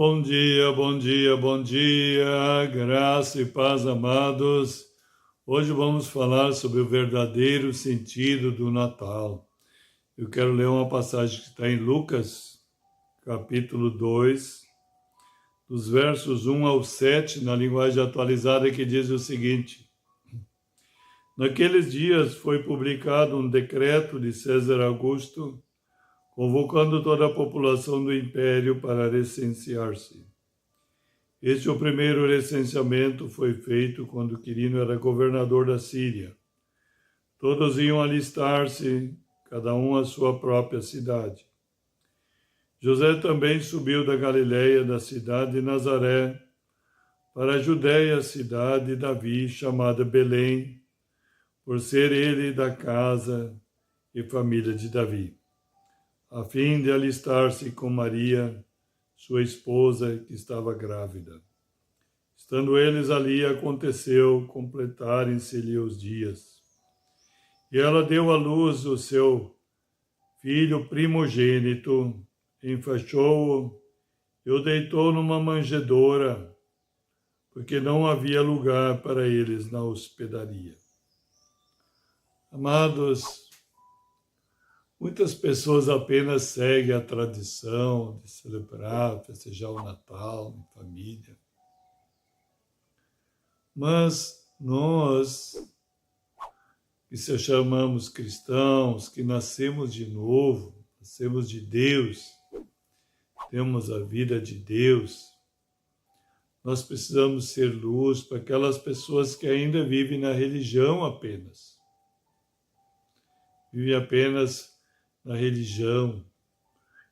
Bom dia, bom dia, bom dia, graça e paz, amados. Hoje vamos falar sobre o verdadeiro sentido do Natal. Eu quero ler uma passagem que está em Lucas, capítulo 2, dos versos 1 ao 7, na linguagem atualizada, que diz o seguinte: Naqueles dias foi publicado um decreto de César Augusto, convocando toda a população do império para recensear-se. O primeiro recenseamento foi feito quando Quirino era governador da Síria. Todos iam alistar-se, cada um à sua própria cidade. José também subiu da Galiléia, da cidade de Nazaré, para a Judéia, cidade de Davi, chamada Belém, por ser ele da casa e família de Davi, a fim de alistar-se com Maria, sua esposa, que estava grávida. Estando eles ali, aconteceu completarem-se-lhe os dias. E ela deu à luz o seu filho primogênito, enfaixou-o e o deitou numa manjedoura, porque não havia lugar para eles na hospedaria. Amados, muitas pessoas apenas seguem a tradição de celebrar, festejar o Natal em família. Mas nós, que se chamamos cristãos, que nascemos de novo, nascemos de Deus, temos a vida de Deus, nós precisamos ser luz para aquelas pessoas que ainda vivem na religião apenas. Vivem apenas na religião.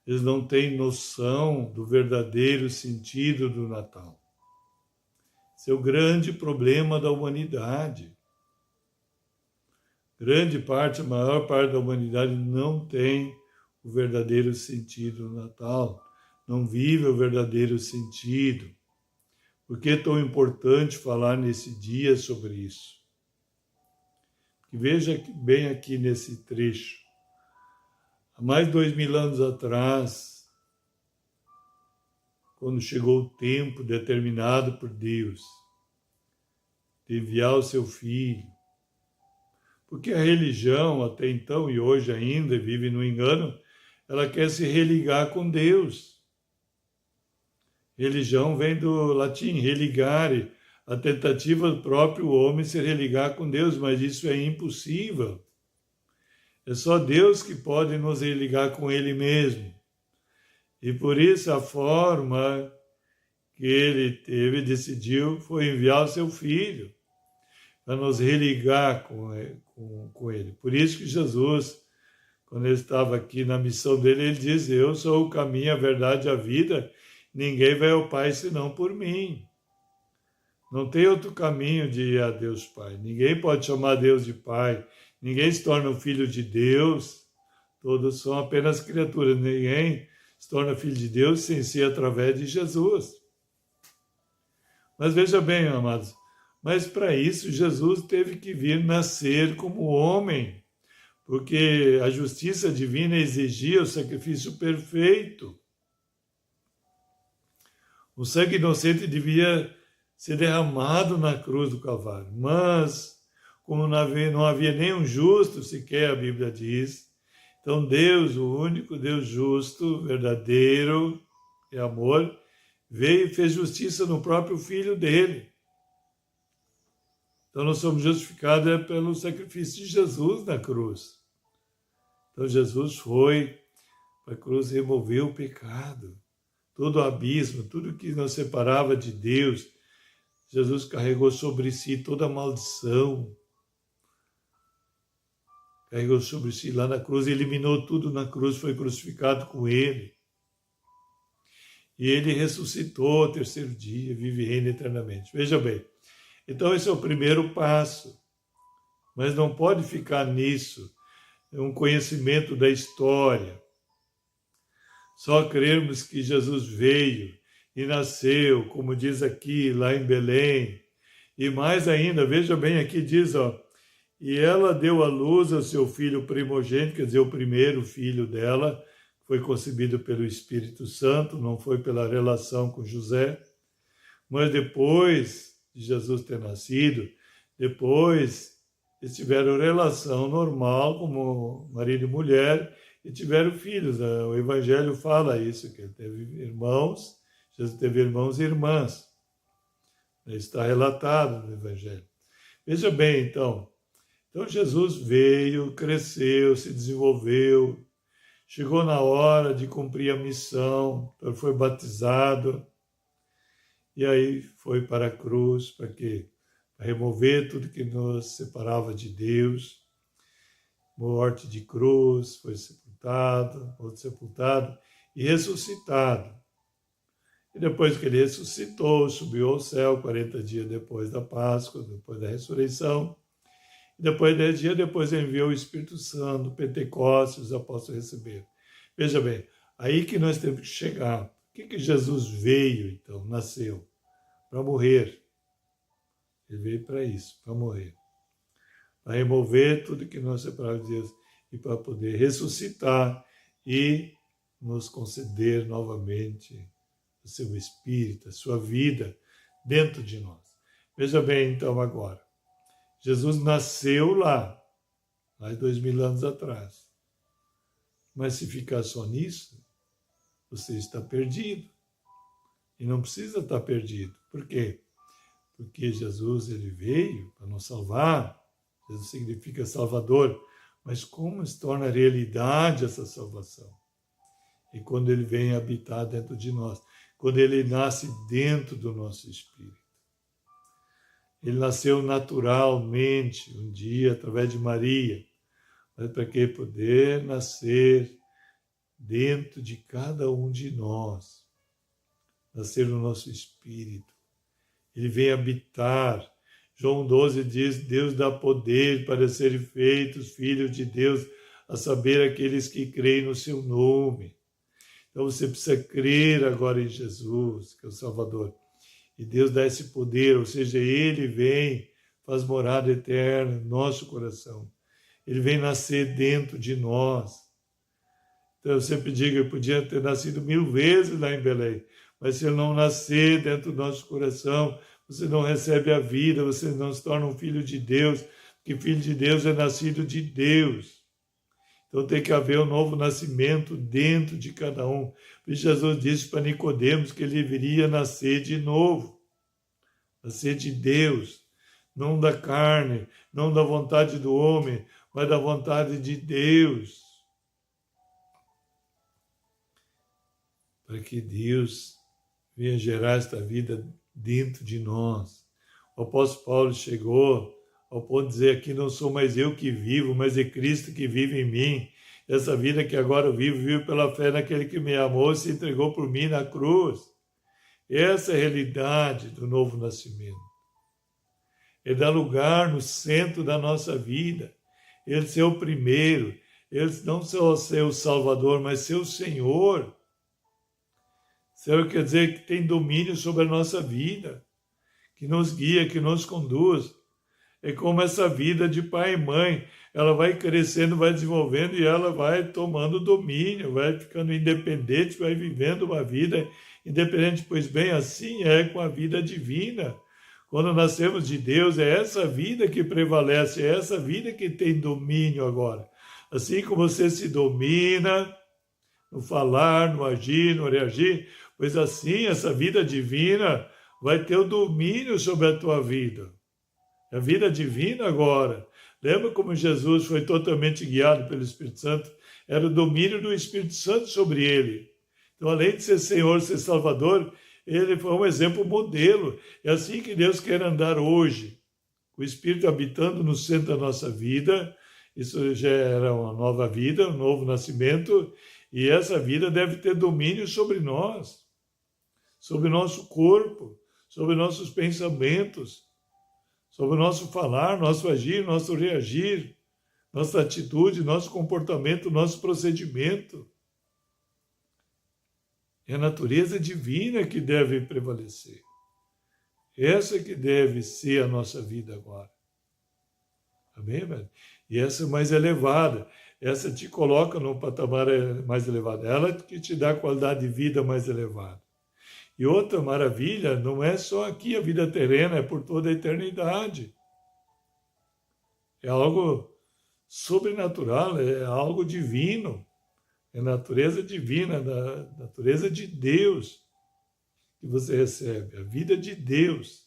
Eles não têm noção do verdadeiro sentido do Natal. Esse é o grande problema da humanidade. Grande parte, a maior parte da humanidade não tem o verdadeiro sentido do Natal. Não vive o verdadeiro sentido. Por que é tão importante falar nesse dia sobre isso? Que veja bem aqui nesse trecho. Há mais de 2000 anos atrás, quando chegou o tempo determinado por Deus de enviar o seu Filho, porque a religião, até então e hoje ainda, vive no engano, ela quer se religar com Deus. Religião vem do latim, religare, a tentativa do próprio homem se religar com Deus, mas isso é impossível. É só Deus que pode nos religar com Ele mesmo. E por isso a forma que Ele teve, decidiu, foi enviar o seu Filho para nos religar com Ele. Por isso que Jesus, quando Ele estava aqui na missão dele, Ele diz: eu sou o caminho, a verdade e a vida, ninguém vai ao Pai senão por mim. Não tem outro caminho de ir a Deus Pai. Ninguém pode chamar Deus de Pai. Ninguém se torna um filho de Deus. Todos são apenas criaturas. Ninguém se torna filho de Deus sem ser através de Jesus. Mas veja bem, amados, mas para isso Jesus teve que vir nascer como homem, porque a justiça divina exigia o sacrifício perfeito. O sangue inocente devia ser derramado na cruz do Calvário, mas como não havia nenhum justo, sequer a Bíblia diz, então Deus, o único Deus justo, verdadeiro e amor, veio e fez justiça no próprio Filho dele. Então nós somos justificados pelo sacrifício de Jesus na cruz. Então Jesus foi para a cruz e removeu o pecado, todo o abismo, tudo que nos separava de Deus. Jesus carregou sobre si toda a maldição, carregou sobre si lá na cruz, eliminou tudo na cruz, foi crucificado com ele. E ele ressuscitou ao terceiro dia, vive e reina eternamente. Veja bem, então esse é o primeiro passo, mas não pode ficar nisso, é um conhecimento da história. Só crermos que Jesus veio e nasceu, como diz aqui, lá em Belém. E mais ainda, veja bem, aqui diz, e ela deu à luz ao seu filho primogênito, quer dizer, o primeiro filho dela, foi concebido pelo Espírito Santo, não foi pela relação com José, mas depois de Jesus ter nascido, depois eles tiveram relação normal como marido e mulher e tiveram filhos. O Evangelho fala isso, que ele teve irmãos, Jesus teve irmãos e irmãs. Está relatado no Evangelho. Veja bem, então Jesus veio, cresceu, se desenvolveu, chegou na hora de cumprir a missão, então foi batizado, e aí foi para a cruz, para quê? Para remover tudo que nos separava de Deus, morte de cruz, foi sepultado, outro sepultado e ressuscitado. E depois que ele ressuscitou, subiu ao céu 40 dias depois da Páscoa, depois da ressurreição. E depois 10 dias depois enviou o Espírito Santo, Pentecostes, os apóstolos receberam. Veja bem, aí que nós temos que chegar. Por que Jesus veio, então, nasceu? Para morrer. Ele veio para isso, para morrer. Para remover tudo que nós separamos de Deus e para poder ressuscitar e nos conceder novamente o seu Espírito, a sua vida dentro de nós. Veja bem, então, agora. Jesus nasceu lá, mais 2000 anos atrás. Mas se ficar só nisso, você está perdido. E não precisa estar perdido. Por quê? Porque Jesus ele veio para nos salvar. Jesus significa Salvador. Mas como se torna realidade essa salvação? E quando ele vem habitar dentro de nós. Quando ele nasce dentro do nosso espírito. Ele nasceu naturalmente, um dia, através de Maria. Mas para que poder nascer dentro de cada um de nós. Nascer no nosso espírito. Ele vem habitar. João 12 diz, Deus dá poder para serem feitos filhos de Deus, a saber, aqueles que creem no seu nome. Então você precisa crer agora em Jesus, que é o Salvador. E Deus dá esse poder, ou seja, Ele vem, faz morada eterna no nosso coração. Ele vem nascer dentro de nós. Então eu sempre digo, eu podia ter nascido 1000 vezes lá em Belém, mas se Ele não nascer dentro do nosso coração, você não recebe a vida, você não se torna um filho de Deus, porque filho de Deus é nascido de Deus. Então tem que haver um novo nascimento dentro de cada um. E Jesus disse para Nicodemos que ele deveria nascer de novo. Nascer de Deus, não da carne, não da vontade do homem, mas da vontade de Deus. Para que Deus venha gerar esta vida dentro de nós. O apóstolo Paulo chegou ao ponto de dizer aqui, não sou mais eu que vivo, mas é Cristo que vive em mim. Essa vida que agora eu vivo pela fé naquele que me amou e se entregou por mim na cruz. Essa é a realidade do novo nascimento. Ele dá lugar no centro da nossa vida. Ele ser o primeiro. Ele não só ser o Salvador, mas ser o Senhor. Senhor quer dizer que tem domínio sobre a nossa vida, que nos guia, que nos conduz. É como essa vida de pai e mãe, ela vai crescendo, vai desenvolvendo e ela vai tomando domínio, vai ficando independente, vai vivendo uma vida independente, pois bem, assim é com a vida divina. Quando nascemos de Deus, é essa vida que prevalece, é essa vida que tem domínio agora. Assim como você se domina no falar, no agir, no reagir, pois assim essa vida divina vai ter o domínio sobre a tua vida. A vida divina agora. Lembra como Jesus foi totalmente guiado pelo Espírito Santo? Era o domínio do Espírito Santo sobre ele. Então, além de ser Senhor, ser Salvador, ele foi um exemplo modelo. É assim que Deus quer andar hoje. O Espírito habitando no centro da nossa vida. Isso gera uma nova vida, um novo nascimento. E essa vida deve ter domínio sobre nós. Sobre o nosso corpo. Sobre nossos pensamentos. Sobre o nosso falar, nosso agir, nosso reagir, nossa atitude, nosso comportamento, nosso procedimento. É a natureza divina que deve prevalecer. Essa que deve ser a nossa vida agora. Amém, velho? E essa é mais elevada. essa te coloca num patamar mais elevado. Ela que te dá qualidade de vida mais elevada. E outra maravilha, não é só aqui a vida terrena, é por toda a eternidade. É algo sobrenatural, é algo divino. É a natureza divina, da natureza de Deus que você recebe, a vida de Deus.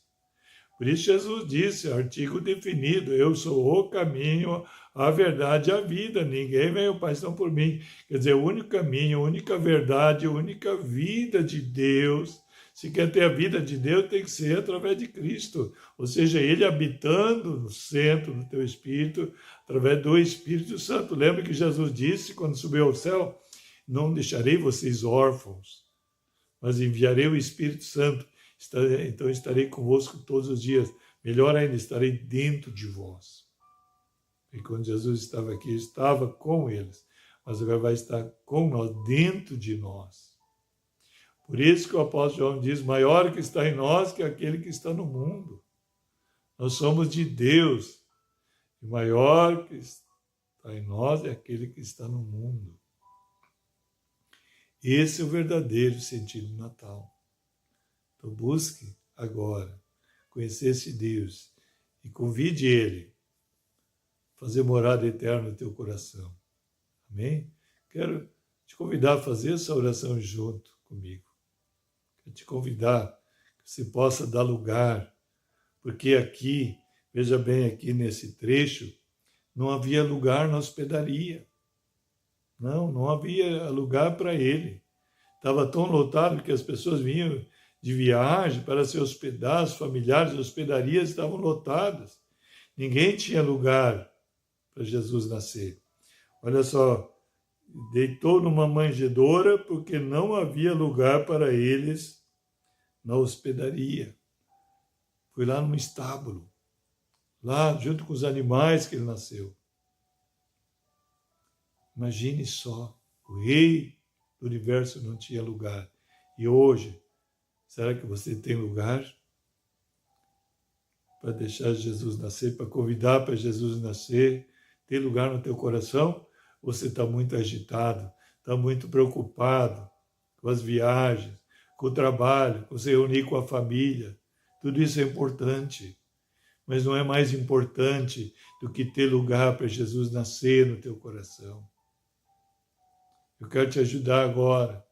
Por isso Jesus disse, artigo definido, eu sou o caminho, a verdade e a vida. Ninguém vem ao Pai senão por mim. Quer dizer, o único caminho, a única verdade, a única vida de Deus. Se quer ter a vida de Deus, tem que ser através de Cristo. Ou seja, Ele habitando no centro do teu espírito, através do Espírito Santo. Lembra que Jesus disse, quando subiu ao céu, não deixarei vocês órfãos, mas enviarei o Espírito Santo. Então estarei convosco todos os dias. Melhor ainda, estarei dentro de vós. E quando Jesus estava aqui, estava com eles. Mas agora vai estar com nós, dentro de nós. Por isso que o apóstolo João diz, maior que está em nós que aquele que está no mundo. Nós somos de Deus. E maior que está em nós é aquele que está no mundo. Esse é o verdadeiro sentido do Natal. Então busque agora conhecer esse Deus e convide Ele a fazer morada eterna no teu coração. Amém? Quero te convidar a fazer essa oração junto comigo. Quero te convidar que você possa dar lugar, porque aqui, veja bem, aqui nesse trecho, não havia lugar na hospedaria. Não havia lugar para ele. Estava tão lotado que as pessoas vinham de viagem para se hospedar, os familiares, as hospedarias estavam lotadas. Ninguém tinha lugar para Jesus nascer. Olha só, deitou numa manjedoura porque não havia lugar para eles na hospedaria. Foi lá num estábulo, lá junto com os animais que ele nasceu. Imagine só, o rei do universo não tinha lugar. E hoje, será que você tem lugar para deixar Jesus nascer, para convidar para Jesus nascer? Tem lugar no teu coração? Você está muito agitado, está muito preocupado com as viagens, com o trabalho, com se reunir com a família. Tudo isso é importante, mas não é mais importante do que ter lugar para Jesus nascer no teu coração. Eu quero te ajudar agora.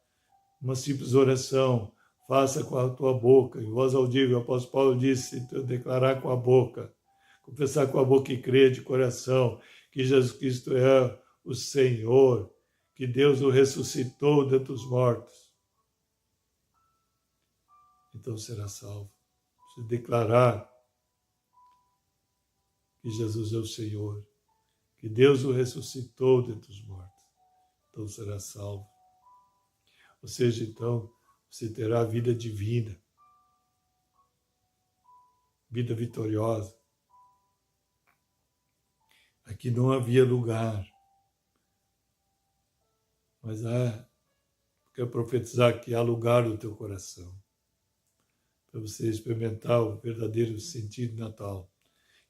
Uma simples oração. Faça com a tua boca. Em voz audível, o apóstolo Paulo disse, declarar com a boca. Confessar com a boca e crer de coração que Jesus Cristo é o Senhor, que Deus o ressuscitou dentre os mortos. Então será salvo. Se declarar que Jesus é o Senhor, que Deus o ressuscitou dentre os mortos. Então será salvo. Ou seja, então, você terá a vida divina, vida vitoriosa. Aqui não havia lugar, mas quero profetizar que há lugar no teu coração, para você experimentar o verdadeiro sentido do Natal.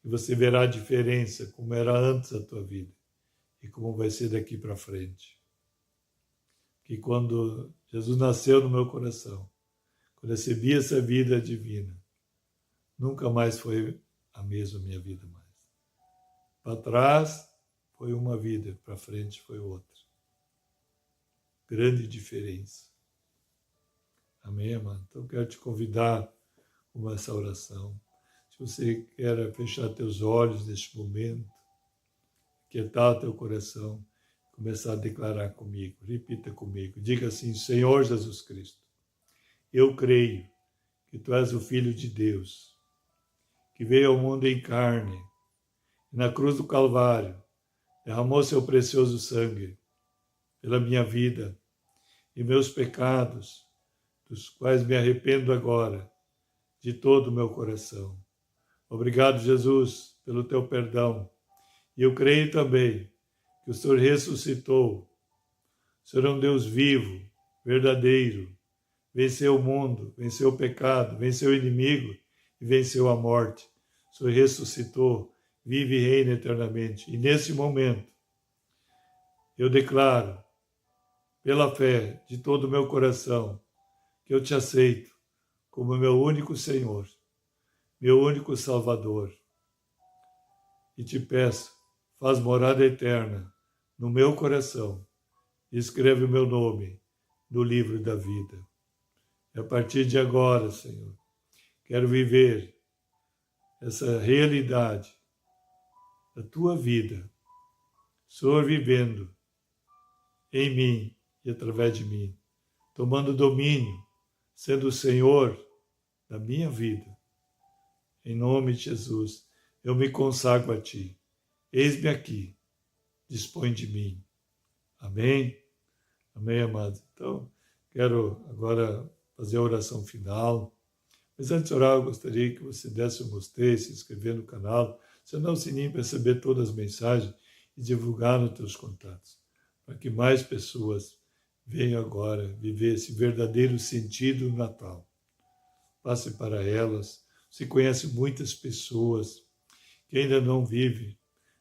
E você verá a diferença, como era antes da tua vida e como vai ser daqui para frente. Que quando Jesus nasceu no meu coração, quando eu recebi essa vida divina, nunca mais foi a mesma minha vida mais. Para trás foi uma vida, para frente foi outra. Grande diferença. Amém, amado? Então quero te convidar com essa oração. Se você quer fechar teus olhos neste momento, quietar teu coração, começar a declarar comigo, repita comigo, diga assim, Senhor Jesus Cristo, eu creio que Tu és o Filho de Deus, que veio ao mundo em carne, e na cruz do Calvário, derramou Seu precioso sangue pela minha vida e meus pecados, dos quais me arrependo agora, de todo o meu coração. Obrigado, Jesus, pelo Teu perdão. E eu creio também que o Senhor ressuscitou. O Senhor é um Deus vivo, verdadeiro. Venceu o mundo, venceu o pecado, venceu o inimigo e venceu a morte. O Senhor ressuscitou, vive e reina eternamente. E nesse momento, Eu declaro, pela fé de todo o meu coração, que eu te aceito como meu único Senhor, meu único Salvador. E te peço, faz morada eterna no meu coração e escreve o meu nome no livro da vida. E a partir de agora, Senhor, quero viver essa realidade da tua vida, Senhor, vivendo em mim e através de mim, tomando domínio, sendo o Senhor da minha vida. Em nome de Jesus, eu me consagro a Ti. Eis-me aqui, dispõe de mim. Amém? Amém, amados? Então, quero agora fazer a oração final. Mas antes de orar, eu gostaria que você desse um gostei, se inscrever no canal, acionar o sininho para receber todas as mensagens e divulgar nos teus contatos, para que mais pessoas venham agora viver esse verdadeiro sentido do Natal. Passe para elas. Você conhece muitas pessoas que ainda não vivem,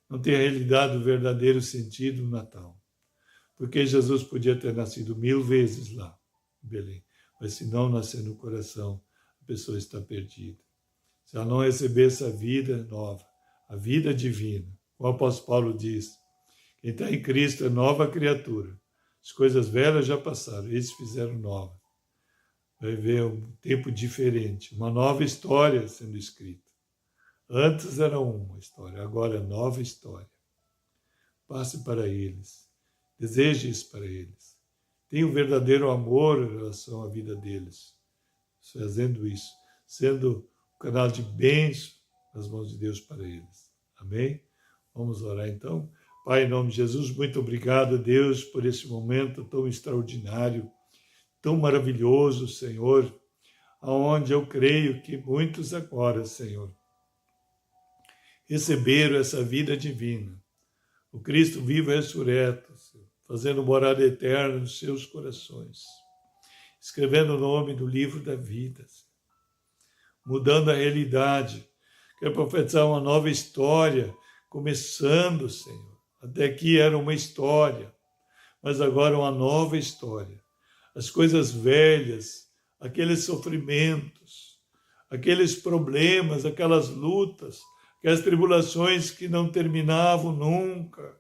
não têm a realidade do verdadeiro sentido do Natal. Porque Jesus podia ter nascido 1000 vezes lá, em Belém, mas se não nascer no coração, a pessoa está perdida. Se ela não receber essa vida nova, a vida divina, o apóstolo Paulo diz, quem está em Cristo é nova criatura. As coisas velhas já passaram, eles fizeram nova. Vai ver um tempo diferente, uma nova história sendo escrita. Antes era uma história, agora é nova história. Passe para eles, deseje isso para eles. Tenha um verdadeiro amor em relação à vida deles. Fazendo isso, sendo um canal de bênção nas mãos de Deus para eles. Amém? Vamos orar então. Pai, em nome de Jesus, muito obrigado, Deus, por esse momento tão extraordinário, tão maravilhoso, Senhor, aonde eu creio que muitos agora, Senhor, receberam essa vida divina, o Cristo vivo e ressurreto, Senhor, fazendo morada eterna nos seus corações, escrevendo o nome do livro da vida, Senhor, mudando a realidade. Quero profetizar uma nova história, começando, Senhor. Até aqui era uma história, mas agora uma nova história. As coisas velhas, aqueles sofrimentos, aqueles problemas, aquelas lutas, aquelas tribulações que não terminavam nunca.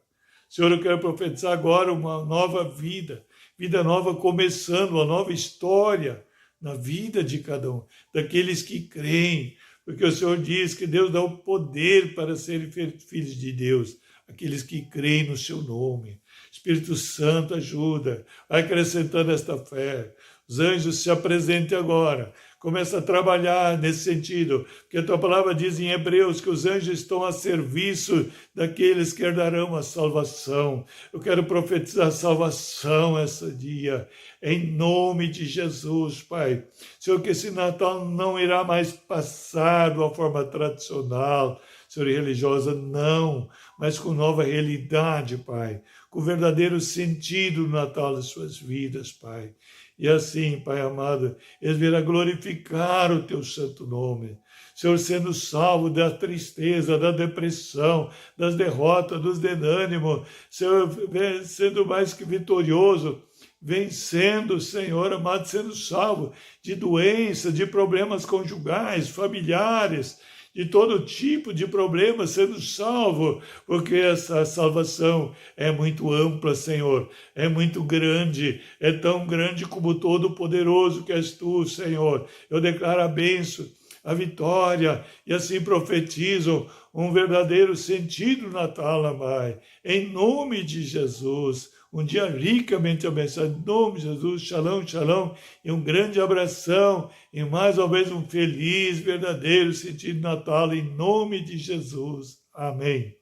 Senhor, eu quero profetizar agora uma nova vida, vida nova começando, uma nova história na vida de cada um, daqueles que creem, porque o Senhor diz que Deus dá o poder para serem filhos de Deus, aqueles que creem no seu nome. Espírito Santo ajuda, vai acrescentando esta fé. Os anjos se apresentem agora, começa a trabalhar nesse sentido, porque a tua palavra diz em Hebreus que os anjos estão a serviço daqueles que herdarão a salvação. Eu quero profetizar salvação esse dia, em nome de Jesus, Pai. Senhor, que esse Natal não irá mais passar de uma forma tradicional, Senhor, religiosa, não, mas com nova realidade, Pai, com verdadeiro sentido no Natal das suas vidas, Pai. E assim, Pai amado, eles virão glorificar o Teu santo nome. Senhor, sendo salvo da tristeza, da depressão, das derrotas, dos desânimos, Senhor, sendo mais que vitorioso, vencendo, Senhor amado, sendo salvo de doenças, de problemas conjugais, familiares, de todo tipo de problemas, sendo salvo, porque essa salvação é muito ampla, Senhor, é muito grande, é tão grande como o Todo-Poderoso que és Tu, Senhor. Eu declaro a bênção, a vitória, e assim profetizo um verdadeiro sentido Natal, Pai, em nome de Jesus. Um dia ricamente abençoado, em nome de Jesus, shalom, shalom, e um grande abração, e mais uma vez um feliz, verdadeiro sentido Natal, em nome de Jesus. Amém.